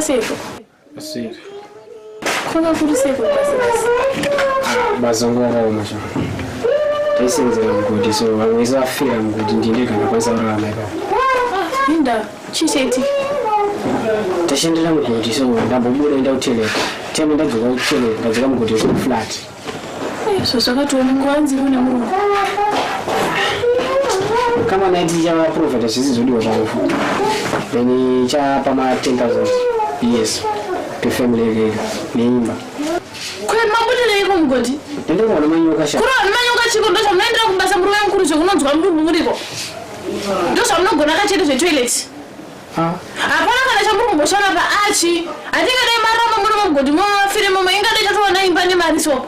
seko. Asiri. Kwanga kuri seko basi. Bazongo wao masha. Tesenze Mumugodhi so waweza afira Mumugodhi ndindika kwa SARURA meka. Inda chiseti. Tashendela Mumugodhi so ndambobura enda utele. Teme ndadzoka utele ndadzoka Mumugodhi so flat. So sakatoni kwanzi kune Mulungu. Kama naiti ya prophet sizizodiwa zvakufu. Then cha pama 10,000. Yes. To family neimba. Kwe Mabudirei ko Mumugodhi. Ndende kuona manyoka sha. Kuro manyoka chiko ndo chamnaendera kubasa murume mukuru zvekunonzwa mudumbu muriko. Ndo zvamunogona kachete zvetoilet. Hapana kana chamuri kumboshana paachi. Atingadai marama muri Mumugodhi mumafire mumwe ingadai tatowana imba nemari so.